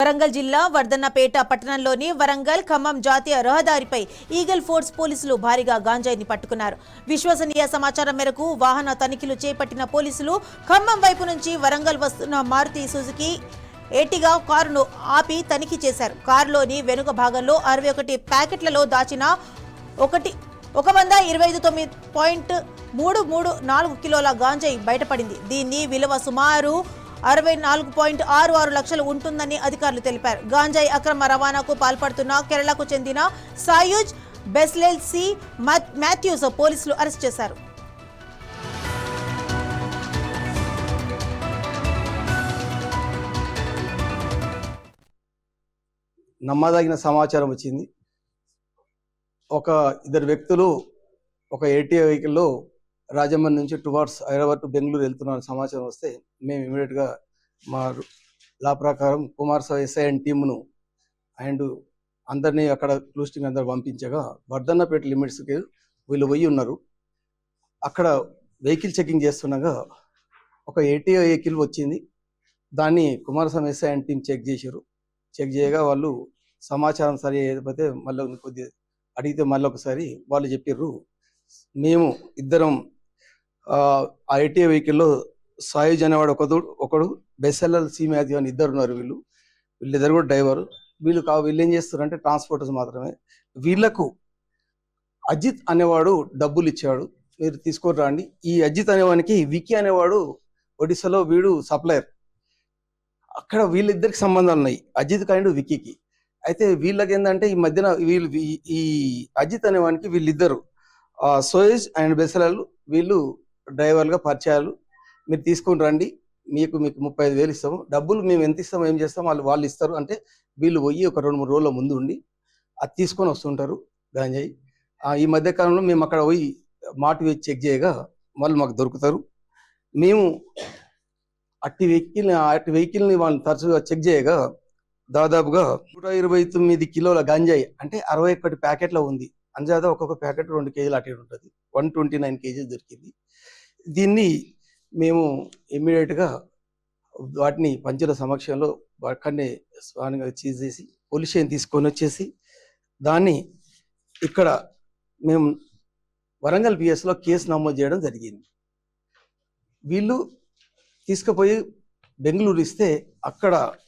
వరంగల్ జిల్లా వర్ధన్నపేట పట్టణంలోని వరంగల్ ఖమ్మం జాతీయ రహదారిపై ఈగల్ ఫోర్స్ పోలీసులు భారీగా గాంజాయిని పట్టుకున్నారు. విశ్వసనీయ సమాచారం మేరకు వాహన తనిఖీలు చేపట్టిన పోలీసులు ఖమ్మం వైపు నుంచి వరంగల్ వస్తున్న మారుతి సుజుకి ఏటిగా కారును ఆపి తనిఖీ చేశారు. కారులోని వెనుక భాగంలో 61 ప్యాకెట్లలో దాచిన 129.334 కిలోల గాంజాయి బయటపడింది. దీని విలువ సుమారు 64.66 లక్షలు ఉంటుందని అధికారులు తెలిపారు. గాంజాయి అక్రమ రవాణాకు పాల్పడుతున్న కేరళకు చెందిన సాయుజ్ బెస్లెల్ సి మాథ్యూస్ పోలీసులు అరెస్ట్ చేశారు. నమ్మదగిన సమాచారం వచ్చింది. ఒక ఇద్దరు వ్యక్తులు ఒక ఏటీఏ వెహికల్లో రాజమండ్రి నుంచి టువార్డ్స్ హైదరాబాద్ టు బెంగళూరు వెళ్తున్న సమాచారం వస్తే మేము ఇమీడియట్గా మా లా ప్రకారం కుమార్ సాయి ఎస్ఐ అండ్ టీమును అండ్ అందరినీ అక్కడ క్లూస్టింగ్ అందరు పంపించగా వర్ధన్నపేట లిమిట్స్కి వీళ్ళు పోయి ఉన్నారు. అక్కడ వెహికల్ చెకింగ్ చేస్తుండగా ఒక ఏటీఏ వెహికల్ వచ్చింది. దాన్ని Kumaraswamy SI and team check చేశారు. చెక్ చేయగా వాళ్ళు సమాచారం సరి అయిపోతే మళ్ళీ కొద్దిగా అడిగితే మళ్ళీ ఒకసారి వాళ్ళు చెప్పారు, మేము ఇద్దరం ఆ ఐటీఐ వెహికల్లో సాయుజ్ అనేవాడు ఒకడు బెస్ఎల్ఎల్ సి మాథ్యూ అని ఇద్దరు ఉన్నారు. వీళ్ళిద్దరు కూడా డ్రైవర్. వీళ్ళు ఏం చేస్తారు అంటే ట్రాన్స్పోర్టర్స్ మాత్రమే. వీళ్ళకు అజిత్ అనేవాడు డబ్బులు ఇచ్చాడు, మీరు తీసుకొని రండి. ఈ అజిత్ అనేవానికి వికీ అనేవాడు ఒడిశాలో వీడు సప్లయర్. అక్కడ వీళ్ళిద్దరికి సంబంధాలు ఉన్నాయి, అజిత్ అండ్ వికీకి. అయితే వీళ్ళకి ఏంటంటే ఈ మధ్యన ఈ అజిత్ అనేవానికి వీళ్ళిద్దరు సోయేజ్ అండ్ బెసలాలు వీళ్ళు డ్రైవర్లుగా పరిచయాలు. మీరు తీసుకొని రండి, మీకు 35,000 ఇస్తాము, డబ్బులు మేము ఎంత ఇస్తాము ఏం చేస్తాము వాళ్ళు ఇస్తారు అంటే వీళ్ళు పోయి ఒక 2-3 రోజుల ముందు ఉండి అది తీసుకొని వస్తుంటారు గాంజాయి. ఈ మధ్యకాలంలో మేము అక్కడ పోయి మాటు వేసి చెక్ చేయగా వాళ్ళు మాకు దొరుకుతారు. మేము అట్టి వెహికల్ని వాళ్ళని తరచుగా చెక్ చేయగా దాదాపుగా 129 కిలోల గంజాయి అంటే 61 ప్యాకెట్లో ఉంది. అంజాదా ఒక్కొక్క ప్యాకెట్ 2 కేజీలు అటు ఉంటుంది. 129 కేజీలు దొరికింది. దీన్ని మేము ఇమ్మీడియట్గా వాటిని పంచుల సమక్షంలో అక్కడనే స్వానిగా చేసి పోలీస్ స్టేషన్ తీసుకొని వచ్చేసి దాన్ని ఇక్కడ మేము వరంగల్ పిఎస్లో కేసు నమోదు చేయడం జరిగింది. వీళ్ళు తీసుకుపోయి బెంగళూరు ఇస్తే అక్కడ